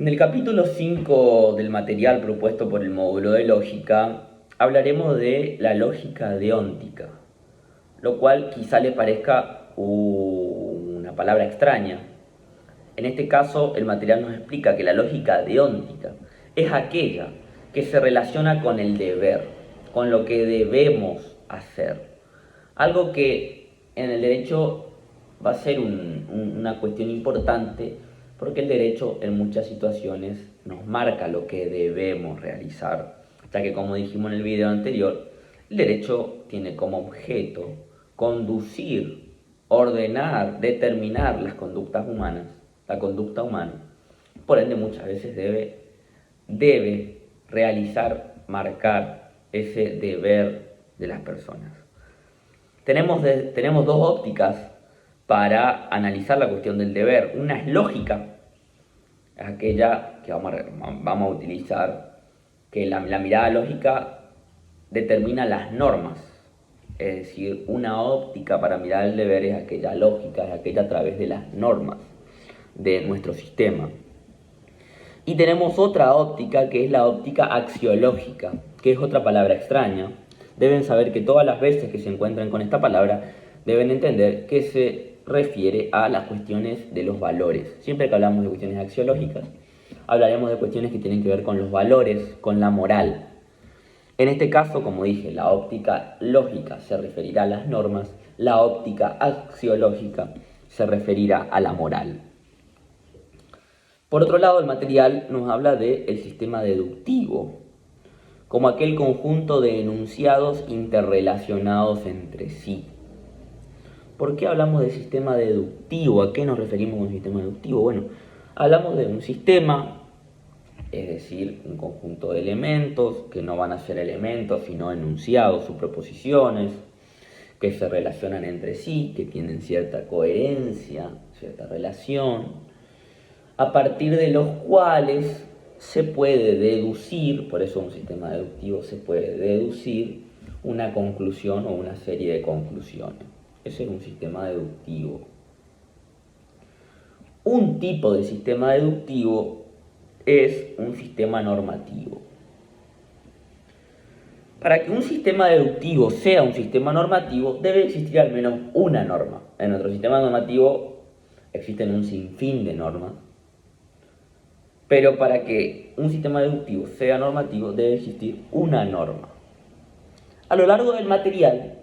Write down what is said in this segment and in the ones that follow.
En el capítulo 5 del material propuesto por el módulo de lógica, hablaremos de la lógica deóntica, lo cual quizá le parezca una palabra extraña. En este caso, el material nos explica que la lógica deóntica es aquella que se relaciona con el deber, con lo que debemos hacer. Algo que en el derecho va a ser una cuestión importante, porque el derecho en muchas situaciones nos marca lo que debemos realizar, ya que, como dijimos en el video anterior, el derecho tiene como objeto conducir, ordenar, determinar las conductas humanas, la conducta humana. Por ende, muchas veces debe realizar, marcar ese deber de las personas. Tenemos dos ópticas para analizar la cuestión del deber. Una es lógica, es aquella que vamos a utilizar, que la mirada lógica determina las normas. Es decir, una óptica para mirar el deber es aquella lógica, es aquella a través de las normas de nuestro sistema. Y tenemos otra óptica que es la óptica axiológica, que es otra palabra extraña. Deben saber que todas las veces que se encuentran con esta palabra, deben entender que se refiere a las cuestiones de los valores. Siempre que hablamos de cuestiones axiológicas, hablaremos de cuestiones que tienen que ver con los valores, con la moral. En este caso, como dije, la óptica lógica se referirá a las normas, la óptica axiológica se referirá a la moral. Por otro lado, el material nos habla del sistema deductivo, como aquel conjunto de enunciados interrelacionados entre sí. ¿Por qué hablamos de sistema deductivo? ¿A qué nos referimos con sistema deductivo? Bueno, hablamos de un sistema, es decir, un conjunto de elementos que no van a ser elementos, sino enunciados o proposiciones, que se relacionan entre sí, que tienen cierta coherencia, cierta relación, a partir de los cuales se puede deducir, por eso un sistema deductivo se puede deducir una conclusión o una serie de conclusiones. Ese es un sistema deductivo. Un tipo de sistema deductivo es un sistema normativo. Para que un sistema deductivo sea un sistema normativo, debe existir al menos una norma. En nuestro sistema normativo existen un sinfín de normas, pero para que un sistema deductivo sea normativo debe existir una norma. A lo largo del material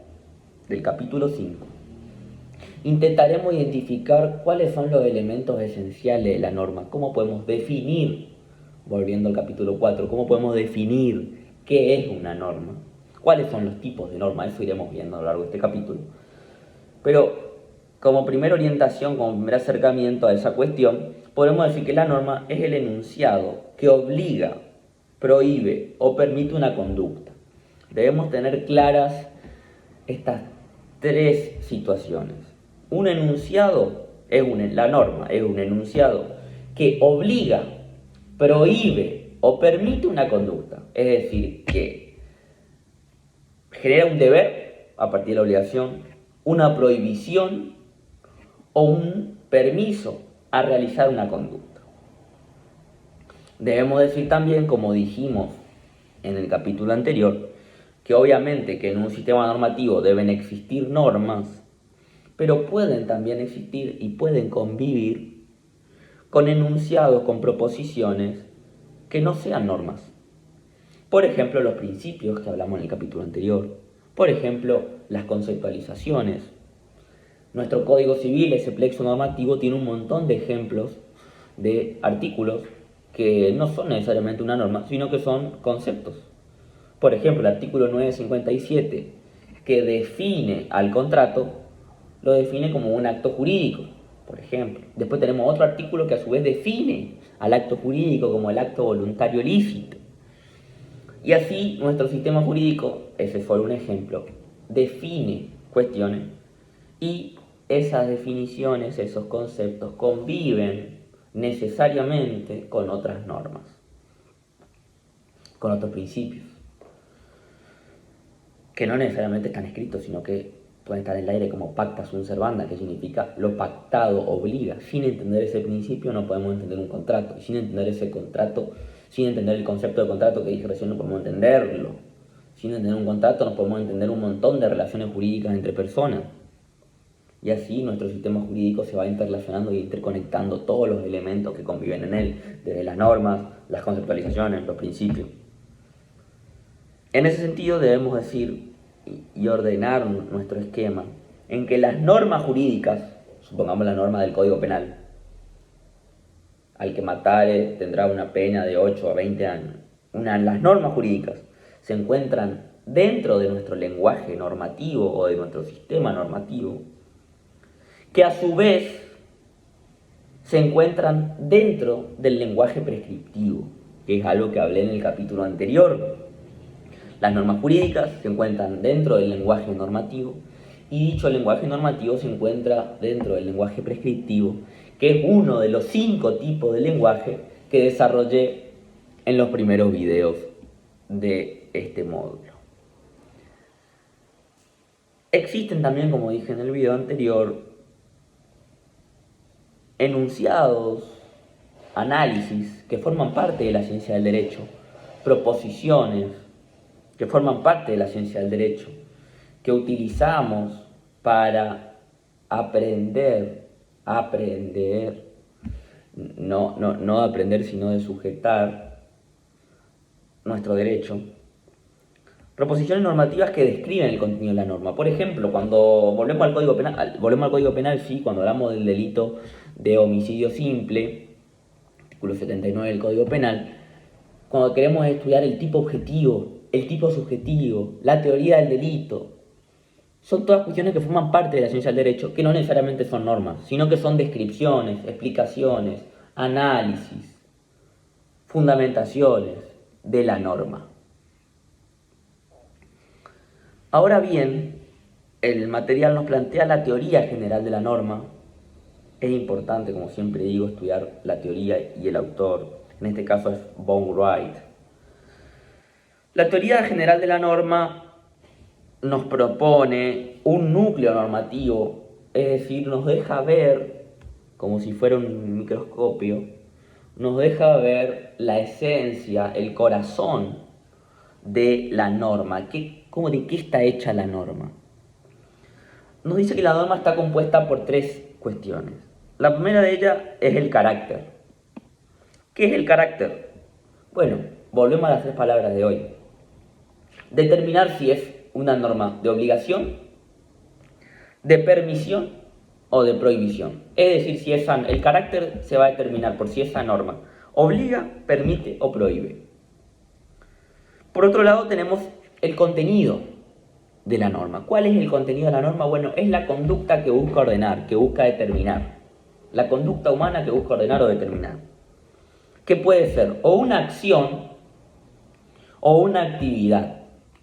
del capítulo 5, intentaremos identificar cuáles son los elementos esenciales de la norma, cómo podemos definir, volviendo al capítulo 4, cómo podemos definir qué es una norma, cuáles son los tipos de norma, eso iremos viendo a lo largo de este capítulo. Pero como primera orientación, como primer acercamiento a esa cuestión, podemos decir que la norma es el enunciado que obliga, prohíbe o permite una conducta. Debemos tener claras estas tres situaciones. Un enunciado la norma es un enunciado que obliga, prohíbe o permite una conducta. Es decir, que genera un deber a partir de la obligación, una prohibición o un permiso a realizar una conducta. Debemos decir también, como dijimos en el capítulo anterior, que obviamente que en un sistema normativo deben existir normas, pero pueden también existir y pueden convivir con enunciados, con proposiciones que no sean normas. Por ejemplo, los principios que hablamos en el capítulo anterior. Por ejemplo, las conceptualizaciones. Nuestro Código Civil, ese plexo normativo, tiene un montón de ejemplos de artículos que no son necesariamente una norma, sino que son conceptos. Por ejemplo, el artículo 957, que define al contrato, lo define como un acto jurídico, por ejemplo. Después tenemos otro artículo que a su vez define al acto jurídico como el acto voluntario lícito. Y así nuestro sistema jurídico, ese fue un ejemplo, define cuestiones y esas definiciones, esos conceptos conviven necesariamente con otras normas, con otros principios, que no necesariamente están escritos, sino que pueden estar en el aire como pacta sunt servanda, que significa lo pactado obliga. Sin entender ese principio no podemos entender un contrato. Y sin entender ese contrato, sin entender el concepto de contrato que dije recién, no podemos entenderlo. Sin entender un contrato no podemos entender un montón de relaciones jurídicas entre personas. Y así nuestro sistema jurídico se va interrelacionando y interconectando todos los elementos que conviven en él, desde las normas, las conceptualizaciones, los principios. En ese sentido debemos decir y ordenar nuestro esquema en que las normas jurídicas, supongamos la norma del Código Penal, al que matare tendrá una pena de 8 a 20 años, las normas jurídicas se encuentran dentro de nuestro lenguaje normativo o de nuestro sistema normativo, que a su vez se encuentran dentro del lenguaje prescriptivo, que es algo que hablé en el capítulo anterior. Las normas jurídicas se encuentran dentro del lenguaje normativo y dicho lenguaje normativo se encuentra dentro del lenguaje prescriptivo, que es uno de los 5 tipos de lenguaje que desarrollé en los primeros videos de este módulo. Existen también, como dije en el video anterior, enunciados, análisis que forman parte de la ciencia del derecho, proposiciones que forman parte de la ciencia del derecho, que utilizamos para aprender, no aprender sino de sujetar nuestro derecho. Proposiciones normativas que describen el contenido de la norma. Por ejemplo, cuando volvemos al Código Penal, sí, cuando hablamos del delito de homicidio simple, artículo 79 del Código Penal, cuando queremos estudiar el tipo objetivo, el tipo subjetivo, la teoría del delito, son todas cuestiones que forman parte de la ciencia del derecho, que no necesariamente son normas, sino que son descripciones, explicaciones, análisis, fundamentaciones de la norma. Ahora bien, el material nos plantea la teoría general de la norma. Es importante, como siempre digo, estudiar la teoría y el autor. En este caso es von Wright. La teoría general de la norma nos propone un núcleo normativo, es decir, nos deja ver, como si fuera un microscopio, nos deja ver la esencia, el corazón de la norma. ¿De qué está hecha la norma? Nos dice que la norma está compuesta por 3 cuestiones. La primera de ellas es el carácter. ¿Qué es el carácter? Bueno, volvemos a las 3 palabras de hoy. Determinar si es una norma de obligación, de permisión o de prohibición. Es decir, si el carácter se va a determinar por si esa norma obliga, permite o prohíbe. Por otro lado tenemos el contenido de la norma. ¿Cuál es el contenido de la norma? Bueno, es la conducta que busca ordenar, que busca determinar. La conducta humana que busca ordenar o determinar. ¿Qué puede ser? O una acción o una actividad.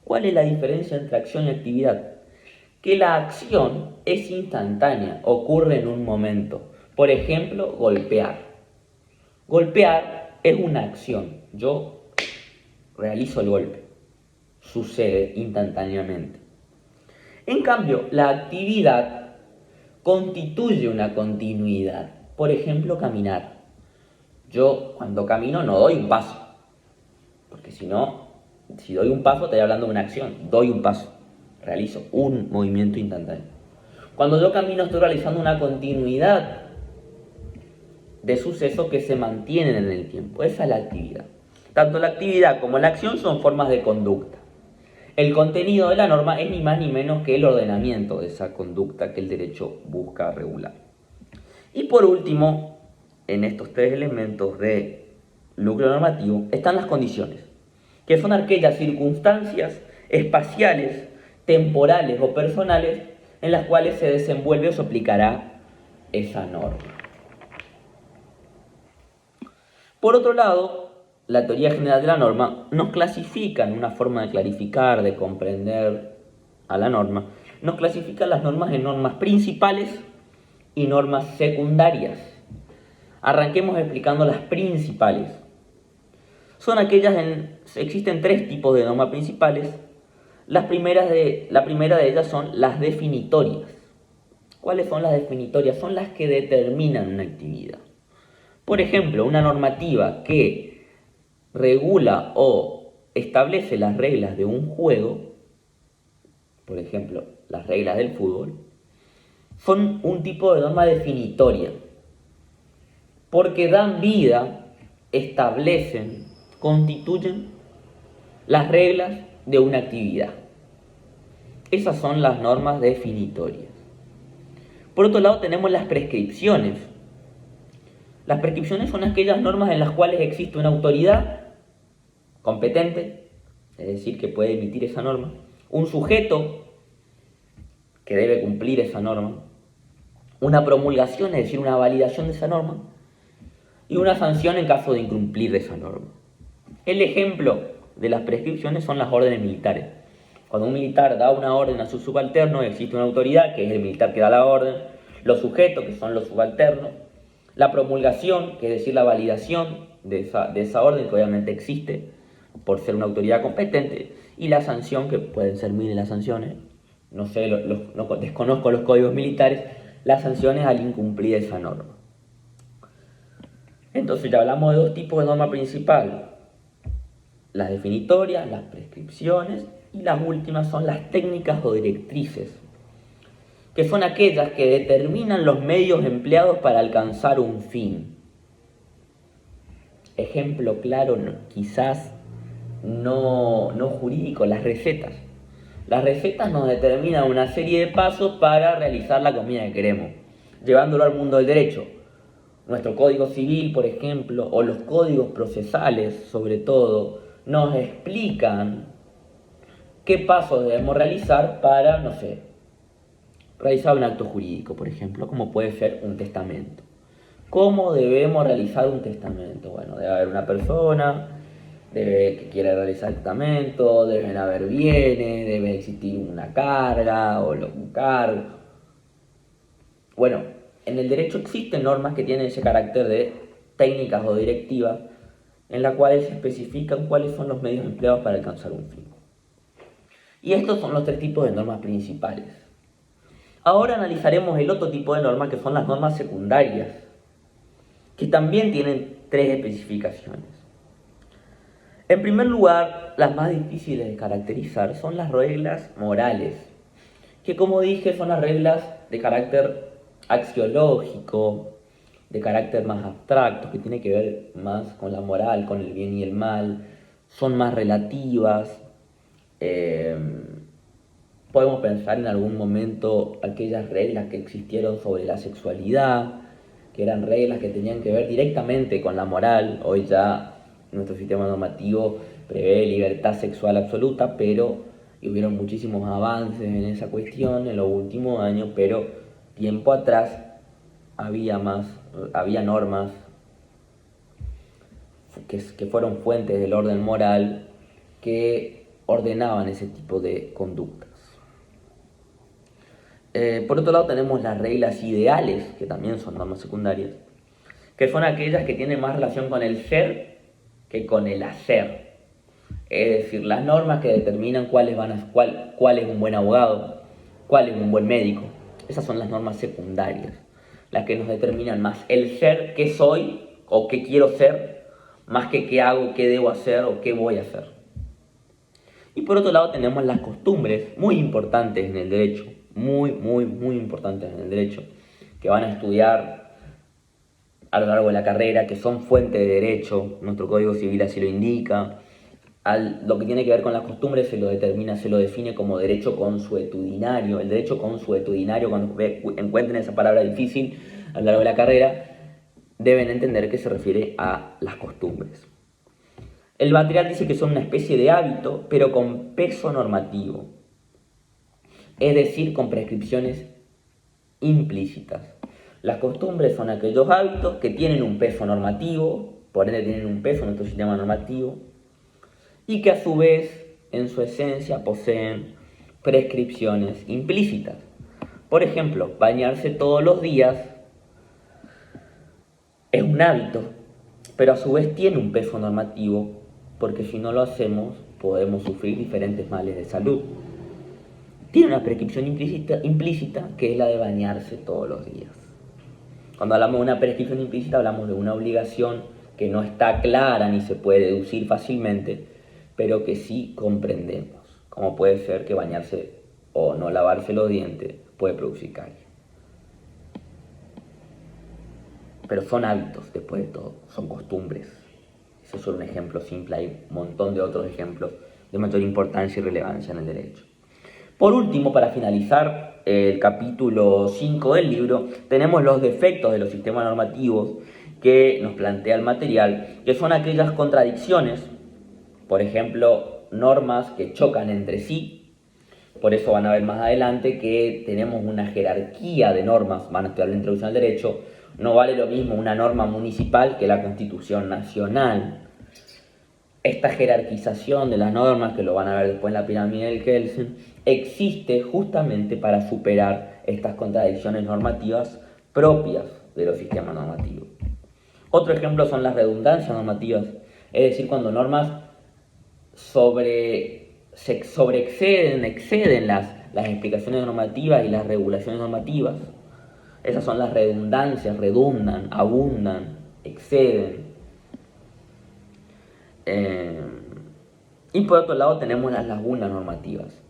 ¿Cuál es la diferencia entre acción y actividad? Que la acción es instantánea, ocurre en un momento. Por ejemplo, golpear. Golpear es una acción. Yo realizo el golpe. Sucede instantáneamente. En cambio, la actividad constituye una continuidad. Por ejemplo, caminar. Yo cuando camino no doy un paso. Porque si doy un paso, estoy hablando de una acción. Doy un paso. Realizo un movimiento instantáneo. Cuando yo camino, estoy realizando una continuidad de sucesos que se mantienen en el tiempo. Esa es la actividad. Tanto la actividad como la acción son formas de conducta. El contenido de la norma es ni más ni menos que el ordenamiento de esa conducta que el derecho busca regular. Y por último, en estos 3 elementos de núcleo normativo están las condiciones, que son aquellas circunstancias espaciales, temporales o personales en las cuales se desenvuelve o se aplicará esa norma. Por otro lado, la teoría general de la norma nos clasifica en una forma de clarificar, de comprender a la norma, nos clasifica las normas en normas principales y normas secundarias. Arranquemos explicando las principales. Existen 3 tipos de normas principales, La primera de ellas son las definitorias. ¿Cuáles son las definitorias? Son las que determinan una actividad. Por ejemplo, una normativa que regula o establece las reglas de un juego, por ejemplo, las reglas del fútbol, son un tipo de norma definitoria, porque dan vida, establecen, constituyen las reglas de una actividad. Esas son las normas definitorias. Por otro lado tenemos las prescripciones. Las prescripciones son aquellas normas en las cuales existe una autoridad competente, es decir, que puede emitir esa norma, un sujeto que debe cumplir esa norma, una promulgación, es decir, una validación de esa norma, y una sanción en caso de incumplir esa norma. El ejemplo de las prescripciones son las órdenes militares. Cuando un militar da una orden a su subalterno, existe una autoridad, que es el militar que da la orden, los sujetos, que son los subalternos, la promulgación, que es decir, la validación de esa orden, que obviamente existe por ser una autoridad competente, y la sanción, que pueden ser miles las sanciones, no sé, desconozco los códigos militares, las sanciones al incumplir esa norma. Entonces ya hablamos de dos tipos de norma principal: las definitorias, las prescripciones, y las últimas son las técnicas o directrices, que son aquellas que determinan los medios empleados para alcanzar un fin. Ejemplo claro, quizás no jurídico, las recetas. Las recetas nos determinan una serie de pasos para realizar la comida que queremos, llevándolo al mundo del derecho. Nuestro Código Civil, por ejemplo, o los códigos procesales, sobre todo, nos explican qué pasos debemos realizar para, no sé, realizar un acto jurídico, por ejemplo, como puede ser un testamento. ¿Cómo debemos realizar un testamento? Bueno, debe haber una persona que quiere realizar el testamento, deben haber bienes, debe existir una carga o un cargo. Bueno, en el derecho existen normas que tienen ese carácter de técnicas o directivas, en las cuales se especifican cuáles son los medios empleados para alcanzar un fin. Y estos son los tres tipos de normas principales. Ahora analizaremos el otro tipo de normas, que son las normas secundarias, que también tienen tres especificaciones. En primer lugar, las más difíciles de caracterizar son las reglas morales, que, como dije, son las reglas de carácter axiológico, de carácter más abstracto, que tiene que ver más con la moral, con el bien y el mal, son más relativas. Podemos pensar en algún momento aquellas reglas que existieron sobre la sexualidad, que eran reglas que tenían que ver directamente con la moral. Hoy ya nuestro sistema normativo prevé libertad sexual absoluta, pero hubieron muchísimos avances en esa cuestión en los últimos años, pero tiempo atrás había normas que fueron fuentes del orden moral que ordenaban ese tipo de conductas. Por otro lado tenemos las reglas ideales, que también son normas secundarias, que son aquellas que tienen más relación con el ser que con el hacer. Es decir, las normas que determinan cuál es un buen abogado, cuál es un buen médico. Esas son las normas secundarias, las que nos determinan más el ser, qué soy o qué quiero ser, más que qué hago, qué debo hacer o qué voy a hacer. Y por otro lado tenemos las costumbres, muy importantes en el derecho, muy importantes en el derecho, que van a estudiar a lo largo de la carrera, que son fuente de derecho. Nuestro Código Civil así lo indica. Lo que tiene que ver con las costumbres se lo define como derecho consuetudinario. El derecho consuetudinario, cuando encuentren esa palabra difícil a lo largo de la carrera, deben entender que se refiere a las costumbres. El material dice que son una especie de hábito, pero con peso normativo, es decir, con prescripciones implícitas. Las costumbres son aquellos hábitos que tienen un peso normativo, por ende tienen un peso en nuestro sistema normativo, y que a su vez, en su esencia, poseen prescripciones implícitas. Por ejemplo, bañarse todos los días es un hábito, pero a su vez tiene un peso normativo, porque si no lo hacemos podemos sufrir diferentes males de salud. Tiene una prescripción implícita que es la de bañarse todos los días. Cuando hablamos de una prescripción implícita hablamos de una obligación que no está clara ni se puede deducir fácilmente, pero que sí comprendemos, como puede ser que bañarse o no lavarse los dientes puede producir caries. Pero son hábitos, después de todo, son costumbres. Eso es solo un ejemplo simple, hay un montón de otros ejemplos de mayor importancia y relevancia en el derecho. Por último, para finalizar el capítulo 5 del libro, tenemos los defectos de los sistemas normativos que nos plantea el material, que son aquellas contradicciones, por ejemplo, normas que chocan entre sí. Por eso van a ver más adelante que tenemos una jerarquía de normas, van a estudiar la introducción al derecho. No vale lo mismo una norma municipal que la Constitución Nacional. Esta jerarquización de las normas, que lo van a ver después en la pirámide del Kelsen, existe justamente para superar estas contradicciones normativas propias de los sistemas normativos. Otro ejemplo son las redundancias normativas, es decir, cuando normas exceden las explicaciones normativas y las regulaciones normativas. Esas son las redundancias, redundan, abundan, exceden. Y por otro lado tenemos las lagunas normativas,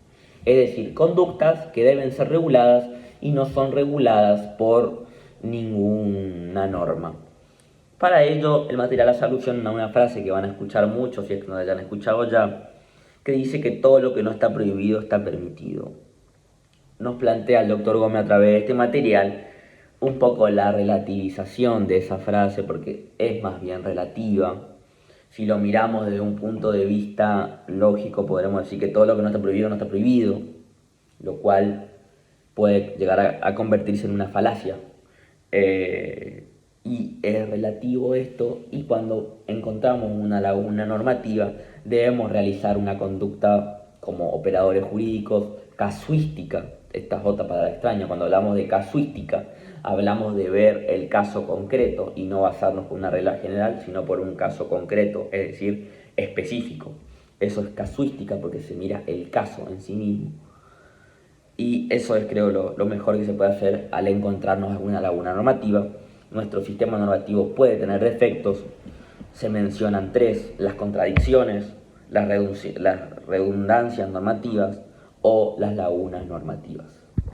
es decir, conductas que deben ser reguladas y no son reguladas por ninguna norma. Para ello, el material hace alusión a una frase que van a escuchar muchos, si es que no la hayan escuchado ya, que dice que todo lo que no está prohibido está permitido. Nos plantea el doctor Gómez a través de este material un poco la relativización de esa frase, porque es más bien relativa. Si lo miramos desde un punto de vista lógico, podremos decir que todo lo que no está prohibido, lo cual puede llegar a convertirse en una falacia. Y es relativo esto, y cuando encontramos una laguna normativa, debemos realizar una conducta como operadores jurídicos casuística. Esta es otra palabra extraña. Cuando hablamos de casuística, hablamos de ver el caso concreto y no basarnos por una regla general, sino por un caso concreto, es decir, específico. Eso es casuística porque se mira el caso en sí mismo. Y eso es, creo, lo mejor que se puede hacer al encontrarnos alguna laguna normativa. Nuestro sistema normativo puede tener defectos. Se mencionan tres: las contradicciones, las redundancias normativas o las lagunas normativas.